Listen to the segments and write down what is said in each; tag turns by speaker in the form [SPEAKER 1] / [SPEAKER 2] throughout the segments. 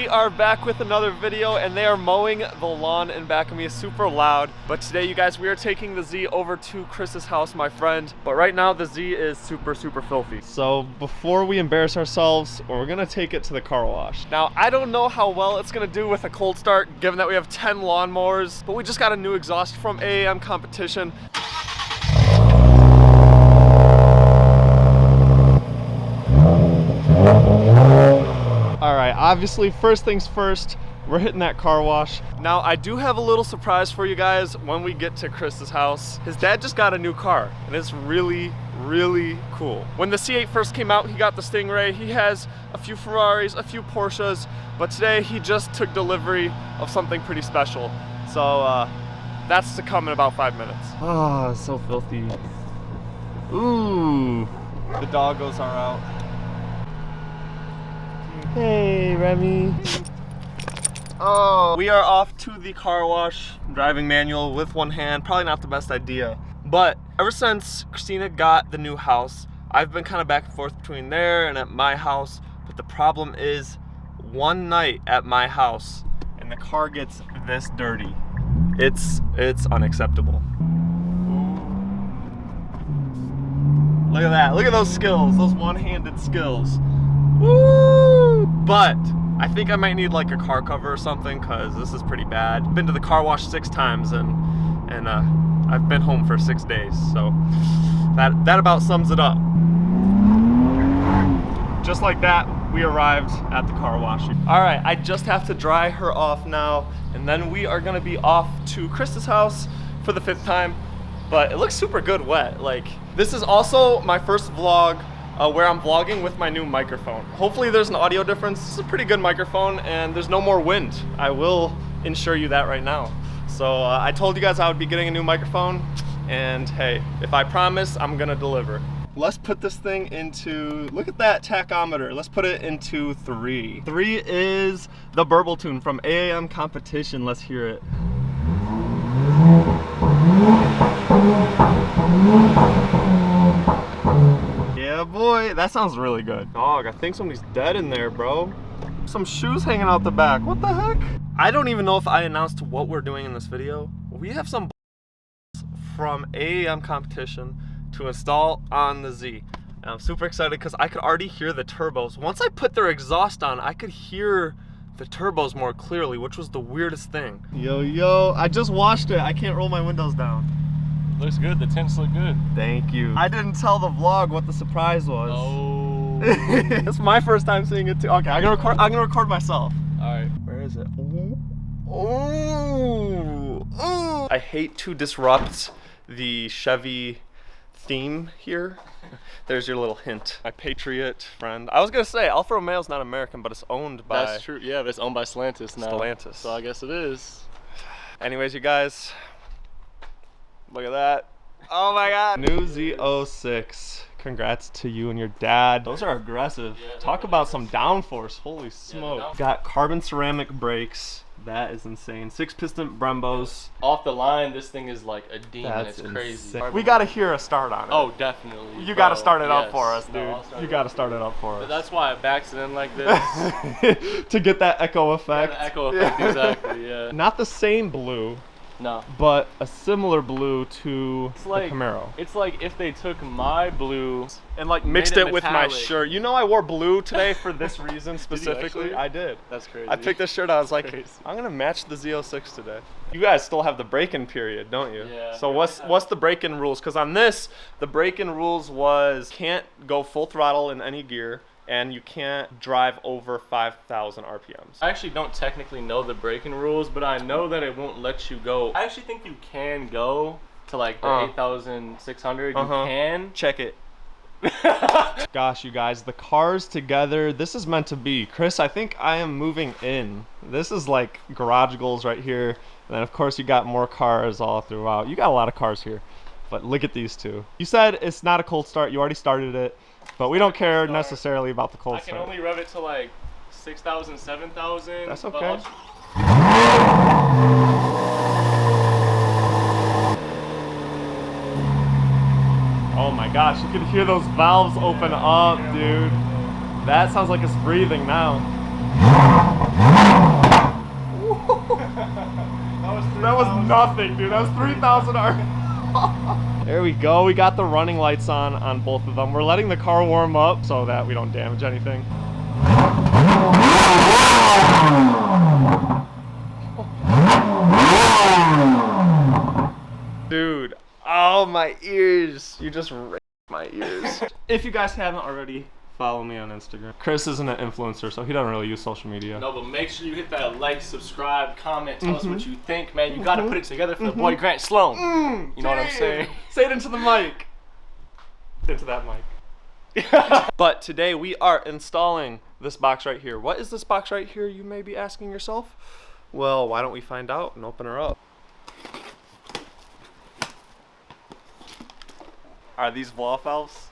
[SPEAKER 1] We are back with another video, and they are mowing the lawn in back of me. It's super loud. But today, you guys, we are taking the Z over to Chris's house, my friend. But right now, the Z is super filthy. So before we embarrass ourselves, we're gonna take it to the car wash. Now, I don't know how well it's gonna do with a cold start, given that we have 10 lawnmowers. But we just got a new exhaust from AAM Competition. All right, obviously, first things first, we're hitting that car wash. Now, I do have a little surprise for you guys when we get to Chris's house. His dad just got a new car, and it's really cool. When the C8 first came out, he got the Stingray. He has a few Ferraris, a few Porsches, but today he just took delivery of something pretty special. So that's to come in about 5 minutes. Oh, so filthy. Ooh, the doggos are out. Hey, Remy. Oh, we are off to the car wash. Driving manual with one hand, probably not the best idea. But ever since Christina got the new house, I've been kind of back and forth between there and at my house. But the problem is, one night at my house and the car gets this dirty. It's unacceptable. Look at that, look at those skills, those one-handed skills. Woo! But I think I might need like a car cover or something, because this is pretty bad. Been to the car wash 6 times and I've been home for 6 days, so that about sums it up. Just like that, we arrived at the car wash. All right, I just have to dry her off now, and then we are gonna be off to Chris's house for the 5th time. But it looks super good wet. Like, this is also my first vlog where I'm vlogging with my new microphone. Hopefully there's an audio difference. This is a pretty good microphone and there's no more wind. I will ensure you that right now. So I told you guys I would be getting a new microphone, and hey, if I promise, I'm gonna deliver. Let's put this thing into, look at that tachometer. Let's put it into 3. 3 is the burble tune from AAM Competition. Let's hear it. Yeah, boy, that sounds really good. Dog, I think somebody's dead in there, bro. Some shoes hanging out the back. What the heck? I don't even know if I announced what we're doing in this video. We have some from AAM Competition to install on the Z. And I'm super excited because I could already hear the turbos. Once I put their exhaust on, I could hear the turbos more clearly, which was the weirdest thing. Yo, I just washed it. I can't roll my windows down.
[SPEAKER 2] Looks good, the tints look good.
[SPEAKER 1] Thank you. I didn't tell the vlog what the surprise was.
[SPEAKER 2] Oh.
[SPEAKER 1] It's my first time seeing it too. Okay, I'm gonna record myself.
[SPEAKER 2] Alright.
[SPEAKER 1] Where is it? Oh. I hate to disrupt the Chevy theme here. There's your little hint. My Patriot friend. I was gonna say Alfa Romeo's not American, but it's owned by...
[SPEAKER 2] That's true, yeah, but it's owned by Stellantis now.
[SPEAKER 1] Stellantis.
[SPEAKER 2] So I guess it is.
[SPEAKER 1] Anyways, you guys, look at that. Oh my god. New Z06. Congrats to you and your dad. Those are aggressive. Yeah, talk about some downforce. Holy smoke. Yeah, got carbon ceramic brakes. That is insane. 6-piston Brembos.
[SPEAKER 2] Off the line, this thing is like a demon. That's it's crazy.
[SPEAKER 1] Insane. We gotta hear a start on it.
[SPEAKER 2] Oh, definitely.
[SPEAKER 1] You gotta start it up for us, dude. You gotta start it up for us.
[SPEAKER 2] But that's why it backs it in like this.
[SPEAKER 1] To get that echo effect.
[SPEAKER 2] Yeah, the echo effect, exactly, yeah.
[SPEAKER 1] Not the same blue.
[SPEAKER 2] No.
[SPEAKER 1] But a similar blue to the Camaro.
[SPEAKER 2] It's like if they took my blue
[SPEAKER 1] and like mixed it with my shirt. You know, I wore blue today for this reason specifically. Did I did.
[SPEAKER 2] That's crazy.
[SPEAKER 1] I picked this shirt out. I was like, I'm gonna match the Z06 today. You guys still have the break-in period, don't you?
[SPEAKER 2] Yeah.
[SPEAKER 1] So what's the break-in rules? Because on this, the break-in rules was can't go full throttle in any gear, and you can't drive over 5,000 RPMs.
[SPEAKER 2] I actually don't technically know the braking rules, but I know that it won't let you go. I actually think you can go to like the 8,600. You can.
[SPEAKER 1] Check it. Gosh, you guys, the cars together, this is meant to be. Chris, I think I am moving in. This is like garage goals right here. And then of course you got more cars all throughout. You got a lot of cars here. But look at these two. You said it's not a cold start. You already started it. But we don't care necessarily about the cold start.
[SPEAKER 2] I can only rev it to like 6,000, 7,000.
[SPEAKER 1] That's okay. Oh my gosh, you can hear those valves open up, dude. That sounds like it's breathing now. nothing, dude. That was 3,000 RPM. There we go. We got the running lights on both of them. We're letting the car warm up so that we don't damage anything. Dude, oh my ears. You just raped my ears. If you guys haven't already, follow me on Instagram. Chris isn't an influencer, so he doesn't really use social media.
[SPEAKER 2] No, but make sure you hit that like, subscribe, comment, tell us what you think, man. You gotta put it together for the boy Grant Sloan. You know what I'm saying?
[SPEAKER 1] Say it into the mic. Into that mic. But today we are installing this box right here. What is this box right here, you may be asking yourself? Well, why don't we find out and open her up? Are these blow-off valves?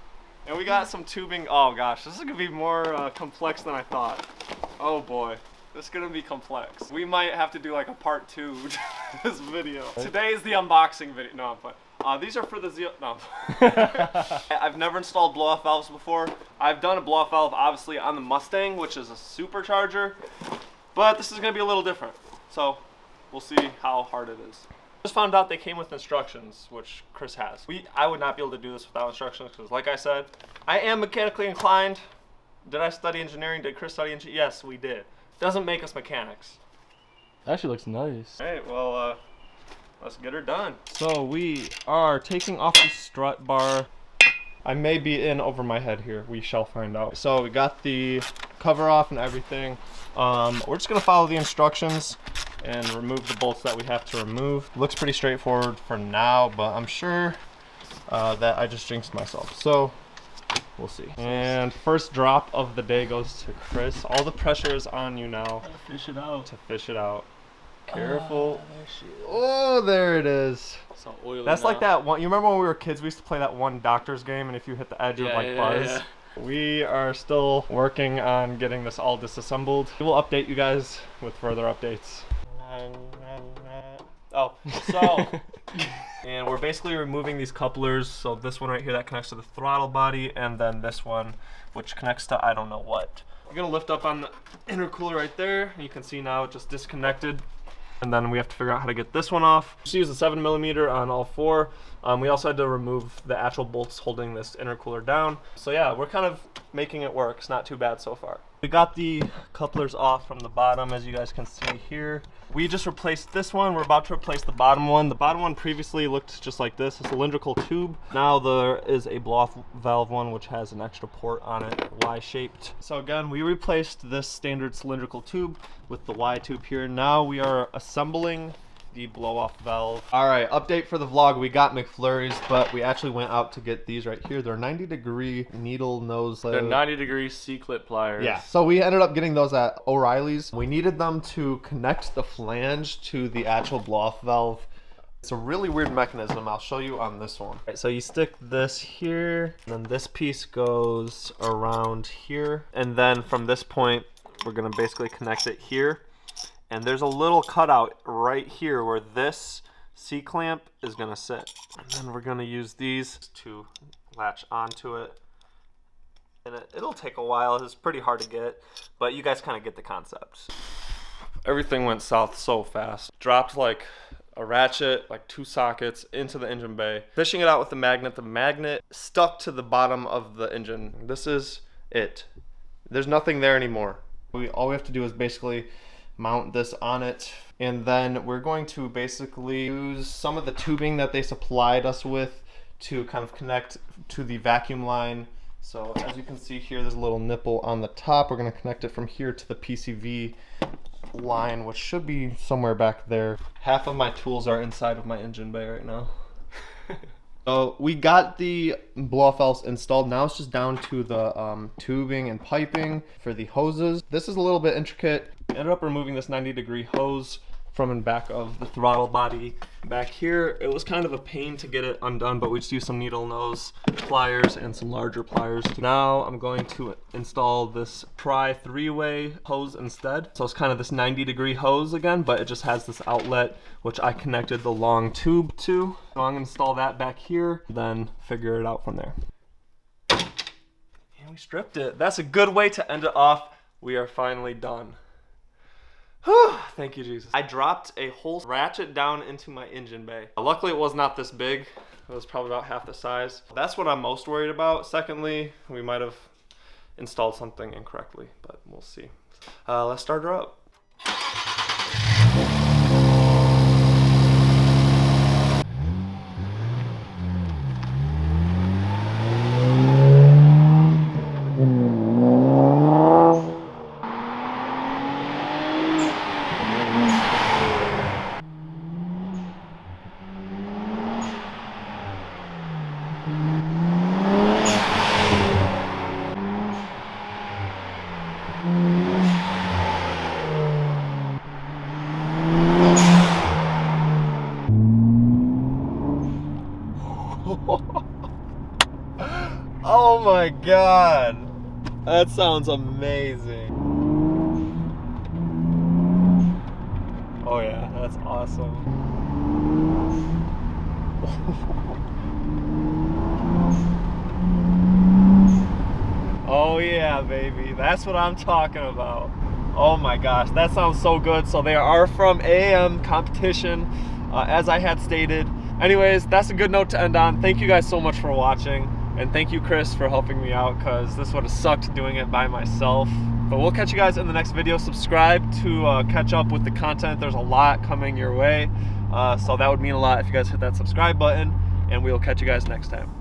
[SPEAKER 1] And we got some tubing. Oh gosh, this is gonna be more complex than I thought. Oh boy, this is gonna be complex. We might have to do like a part 2 to this video. Today is the unboxing video. No, but these are for the no. I've never installed blow-off valves before. I've done a blow-off valve obviously on the Mustang, which is a supercharger, but this is gonna be a little different. So we'll see how hard it is. Just found out they came with instructions, which Chris has. I would not be able to do this without instructions because, like I said, I am mechanically inclined. Did I study engineering? Did Chris study engineering? Yes, we did. Doesn't make us mechanics.
[SPEAKER 2] Actually looks nice.
[SPEAKER 1] All right, well, let's get her done. So we are taking off the strut bar. I may be in over my head here. We shall find out. So we got the cover off and everything. We're just gonna follow the instructions and remove the bolts that we have to remove. Looks pretty straightforward for now, but I'm sure that I just jinxed myself. So we'll see. And first drop of the day goes to Chris. All the pressure is on you now.
[SPEAKER 2] Fish it out.
[SPEAKER 1] To fish it out. Careful. Oh, there it is.
[SPEAKER 2] So oily.
[SPEAKER 1] That's
[SPEAKER 2] now.
[SPEAKER 1] like that one. You remember when we were kids, we used to play that one doctor's game, and if you hit the edge, it would like buzz.
[SPEAKER 2] Yeah.
[SPEAKER 1] We are still working on getting this all disassembled. We will update you guys with further updates. Oh, so, and we're basically removing these couplers. So this one right here that connects to the throttle body, and then this one, which connects to I don't know what. We're gonna lift up on the intercooler right there. You can see now it just disconnected. And then we have to figure out how to get this one off. Just use a 7mm on all 4. We also had to remove the actual bolts holding this intercooler down. So yeah, we're kind of making it work. It's not too bad so far. We got the couplers off from the bottom, as you guys can see here. We just replaced this one. We're about to replace the bottom one. The bottom one previously looked just like this, a cylindrical tube. Now there is a blow-off valve one, which has an extra port on it, Y-shaped. So again, we replaced this standard cylindrical tube with the Y tube here. Now we are assembling the blow-off valve. All right, update for the vlog. We got McFlurries, but we actually went out to get these right here. They're 90-degree needle nose.
[SPEAKER 2] They're 90-degree C-clip pliers.
[SPEAKER 1] Yeah. So we ended up getting those at O'Reilly's. We needed them to connect the flange to the actual blow-off valve. It's a really weird mechanism. I'll show you on this one. Right, so you stick this here, and then this piece goes around here. And then from this point, we're gonna basically connect it here. And there's a little cutout right here where this C-clamp is gonna sit. And then we're gonna use these to latch onto it. And it'll take a while, it's pretty hard to get, but you guys kind of get the concept. Everything went south so fast. Dropped like a ratchet, like 2 sockets into the engine bay. Fishing it out with the magnet stuck to the bottom of the engine. This is it. There's nothing there anymore. All we have to do is basically mount this on it, and then we're going to basically use some of the tubing that they supplied us with to kind of connect to the vacuum line. So as you can see here, there's a little nipple on the top. We're going to connect it from here to the PCV line, which should be somewhere back there. Half of my tools are inside of my engine bay right now. So we got the blow-off valves installed. Now it's just down to the tubing and piping for the hoses. This is a little bit intricate. Ended up removing this 90-degree hose from and back of the throttle body. Back here, it was kind of a pain to get it undone, but we just used some needle nose pliers and some larger pliers. Now I'm going to install this tri-3-way hose instead. So it's kind of this 90-degree hose again, but it just has this outlet which I connected the long tube to. So I'm gonna install that back here, then figure it out from there. And we stripped it. That's a good way to end it off. We are finally done. Thank you, Jesus. I dropped a whole ratchet down into my engine bay. Luckily, it was not this big. It was probably about half the size. That's what I'm most worried about. Secondly, we might have installed something incorrectly, but we'll see. Let's start her up. Oh my God, that sounds amazing. Oh yeah, that's awesome. Oh yeah, baby, that's what I'm talking about. Oh my gosh, that sounds so good. So they are from AAM Competition, as I had stated. Anyways, that's a good note to end on. Thank you guys so much for watching. And thank you, Chris, for helping me out, because this would have sucked doing it by myself. But we'll catch you guys in the next video. Subscribe to catch up with the content. There's a lot coming your way. So that would mean a lot if you guys hit that subscribe button. And we'll catch you guys next time.